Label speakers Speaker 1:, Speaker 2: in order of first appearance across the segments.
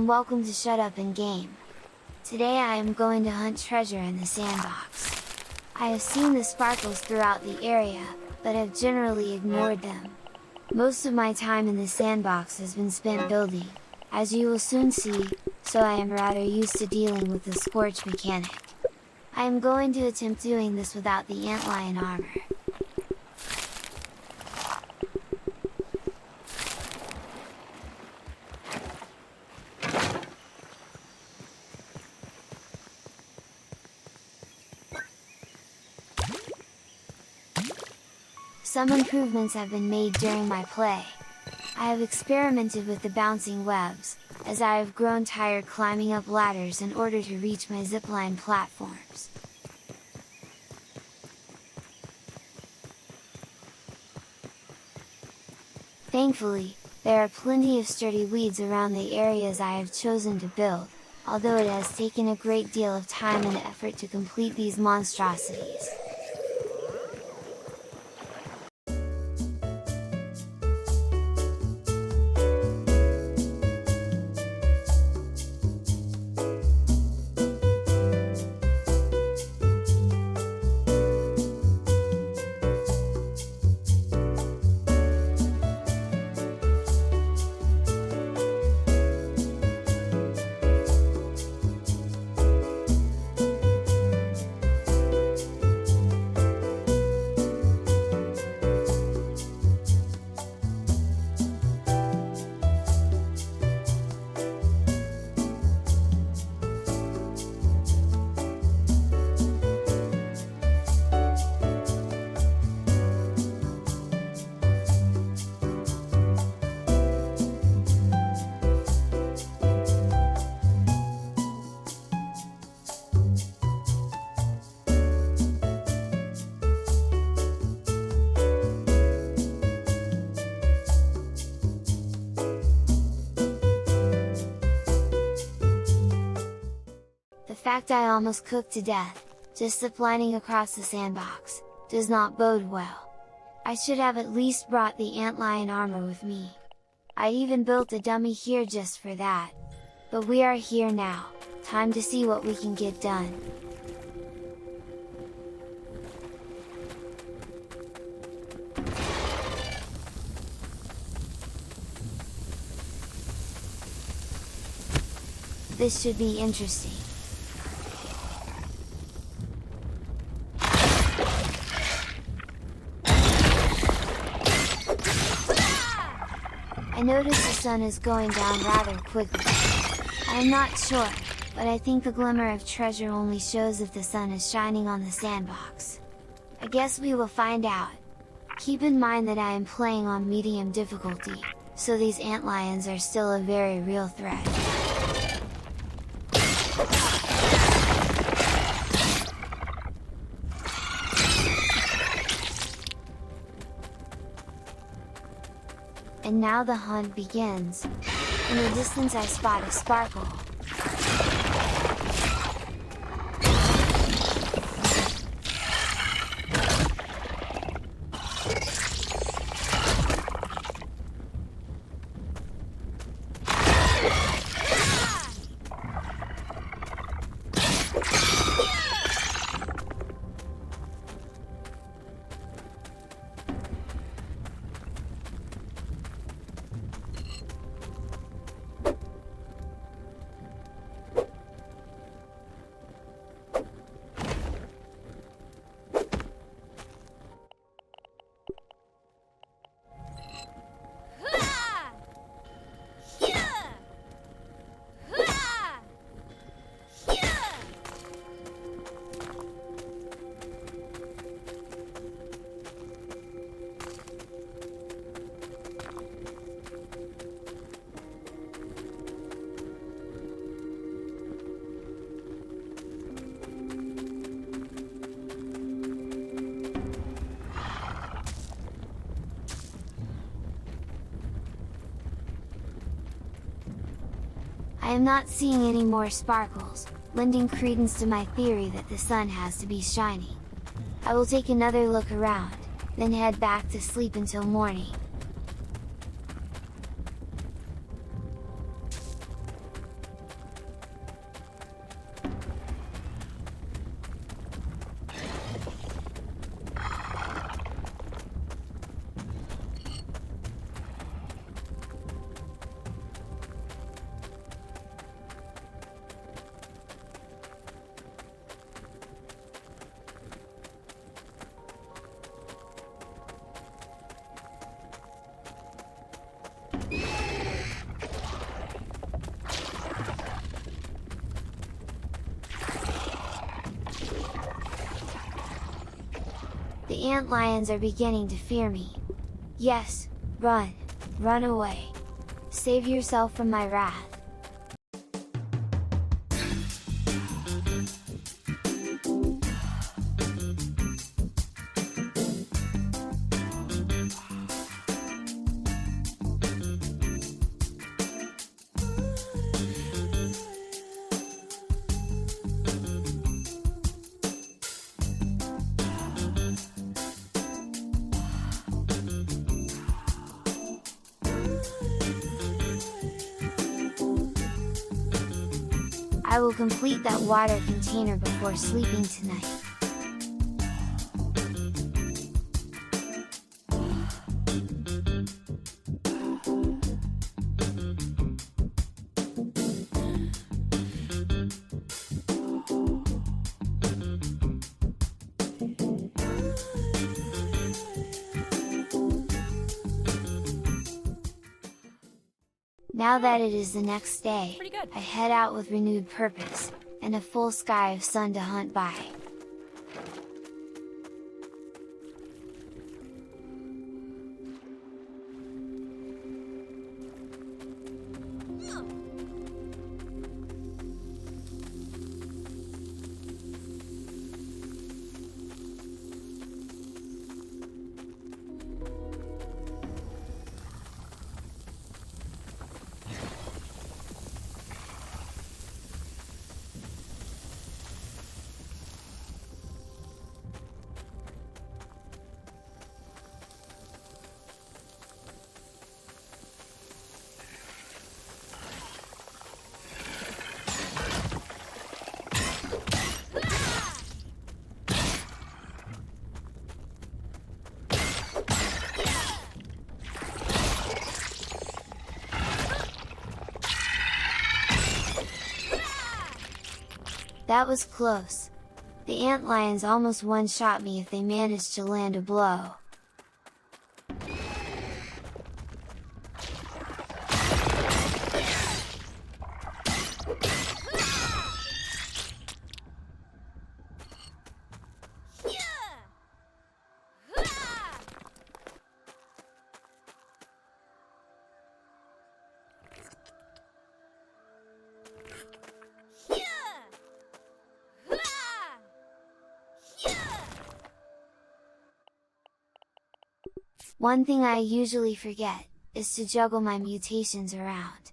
Speaker 1: and welcome to Shut Up and Game. Today I am going to hunt treasure in the sandbox. I have seen the sparkles throughout the area, but have generally ignored them. Most of my time in the sandbox has been spent building, as you will soon see, so I am rather used to dealing with the scorch mechanic. I am going to attempt doing this without the antlion armor. Some improvements have been made during my play. I have experimented with the bouncing webs, as I have grown tired climbing up ladders in order to reach my zipline platforms. Thankfully, there are plenty of sturdy weeds around the areas I have chosen to build, although it has taken a great deal of time and effort to complete these monstrosities. The fact I almost cooked to death, just ziplining across the sandbox, does not bode well. I should have at least brought the antlion armor with me. I even built a dummy here just for that. But we are here now, time to see what we can get done. This should be interesting. I notice the sun is going down rather quickly. I am not sure, but I think the glimmer of treasure only shows if the sun is shining on the sandbox. I guess we will find out. Keep in mind that I am playing on medium difficulty, so these antlions are still a very real threat. And now the hunt begins. In the distance I spot a sparkle. I am not seeing any more sparkles, lending credence to my theory that the sun has to be shiny. I will take another look around, then head back to sleep until morning. The antlions are beginning to fear me. Yes, run! Run away! Save yourself from my wrath! I will complete that water container before sleeping tonight. Now that it is the next day, I head out with renewed purpose, and a full sky of sun to hunt by. That was close! The antlions almost one-shot me if they managed to land a blow. One thing I usually forget, is to juggle my mutations around.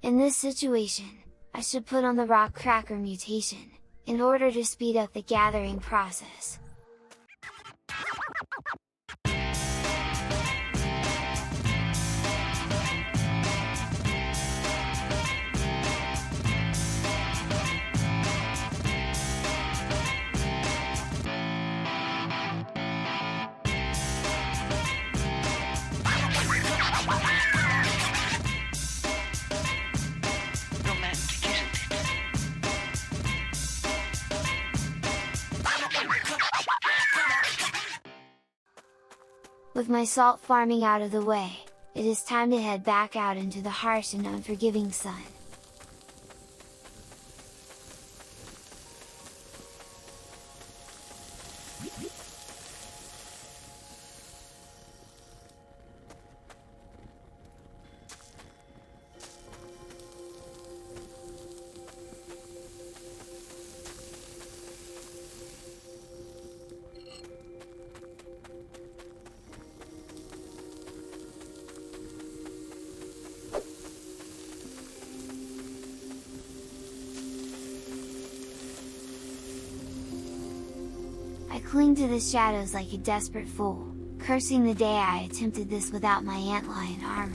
Speaker 1: In this situation, I should put on the rock cracker mutation, in order to speed up the gathering process. With my salt farming out of the way, it is time to head back out into the harsh and unforgiving sun. I cling to the shadows like a desperate fool, cursing the day I attempted this without my antlion armor.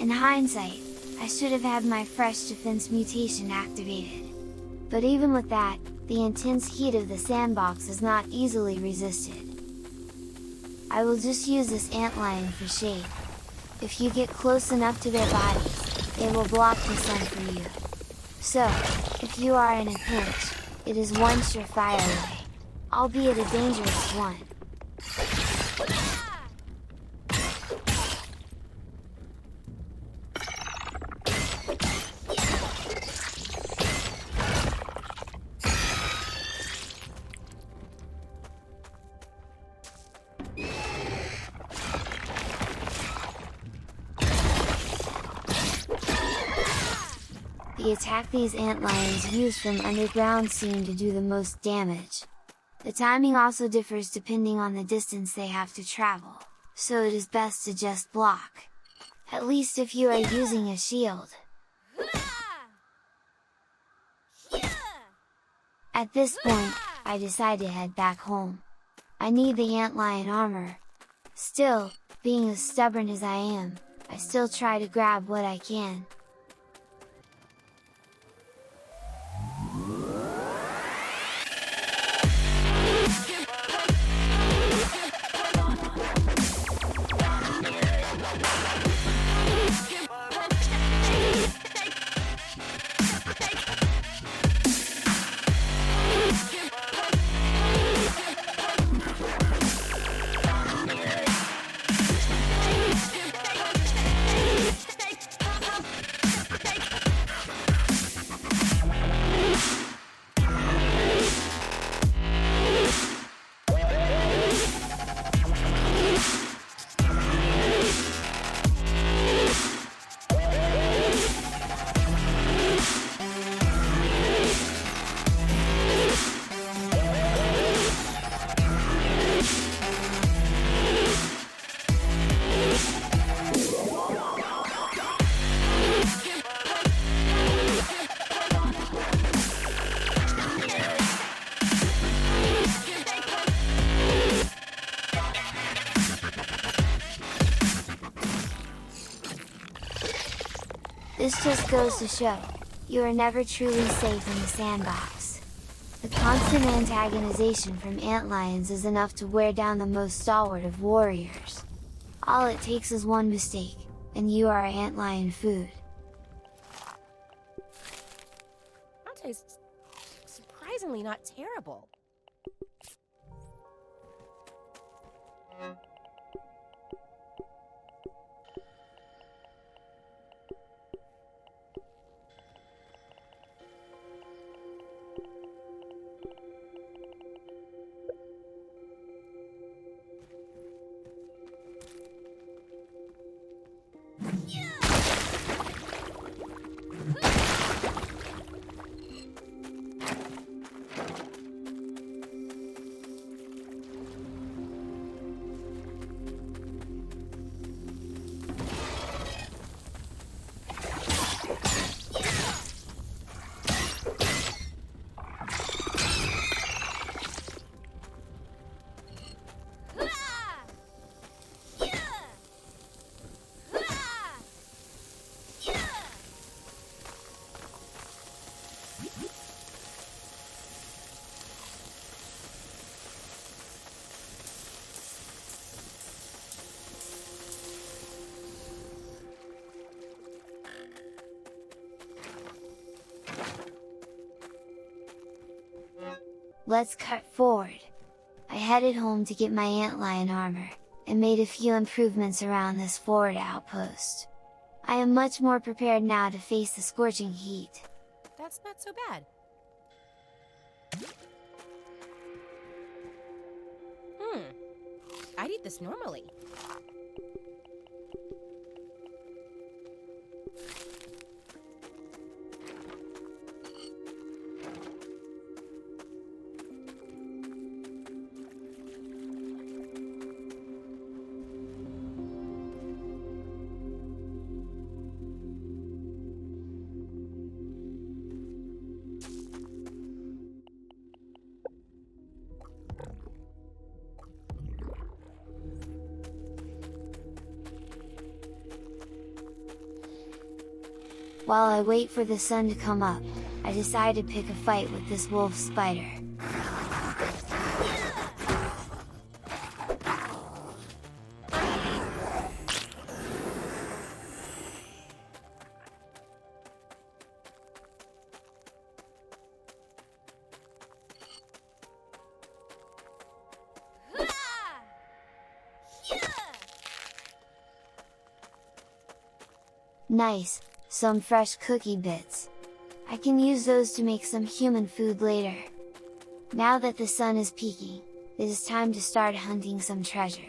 Speaker 1: In hindsight, I should have had my fresh defense mutation activated. But even with that, the intense heat of the sandbox is not easily resisted. I will just use this antlion for shade. If you get close enough to their bodies, they will block the sun for you. So, if you are in a pinch, it is one surefire way, albeit a dangerous one. The attack these antlions use from underground seem to do the most damage. The timing also differs depending on the distance they have to travel, so it is best to just block. At least if you are using a shield. At this point, I decide to head back home. I need the antlion armor. Still, being as stubborn as I am, I still try to grab what I can. This just goes to show, you are never truly safe in the sandbox. The constant antagonization from antlions is enough to wear down the most stalwart of warriors. All it takes is one mistake, and you are antlion food.
Speaker 2: That tastes surprisingly not terrible.
Speaker 1: Let's cut forward. I headed home to get my antlion armor, and made a few improvements around this forward outpost. I am much more prepared now to face the scorching heat.
Speaker 2: That's not so bad. I'd eat this normally.
Speaker 1: While I wait for the sun to come up, I decide to pick a fight with this wolf spider. Nice, some fresh cookie bits. I can use those to make some human food later. Now that the sun is peaking, it is time to start hunting some treasure.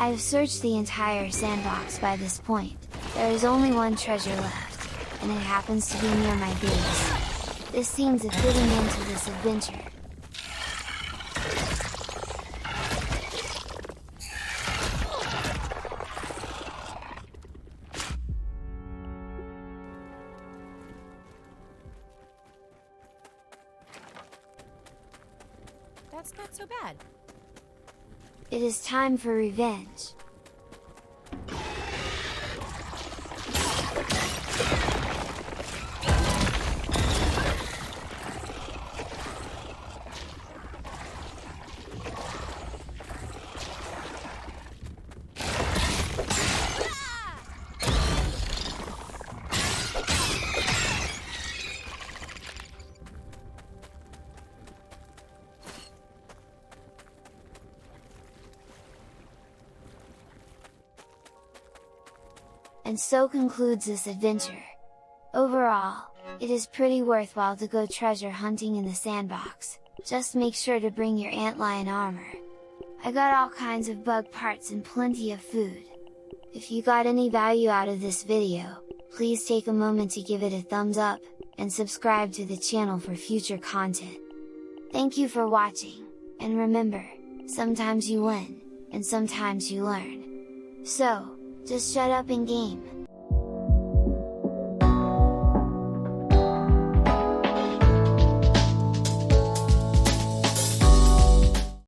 Speaker 1: I have searched the entire sandbox by this point. There is only one treasure left, and it happens to be near my base. This seems a fitting end to this adventure.
Speaker 2: That's not so bad.
Speaker 1: It is time for revenge. And so concludes this adventure. Overall, it is pretty worthwhile to go treasure hunting in the sandbox, just make sure to bring your antlion armor. I got all kinds of bug parts and plenty of food. If you got any value out of this video, please take a moment to give it a thumbs up, and subscribe to the channel for future content. Thank you for watching, and remember, sometimes you win, and sometimes you learn. So, just shut up and game!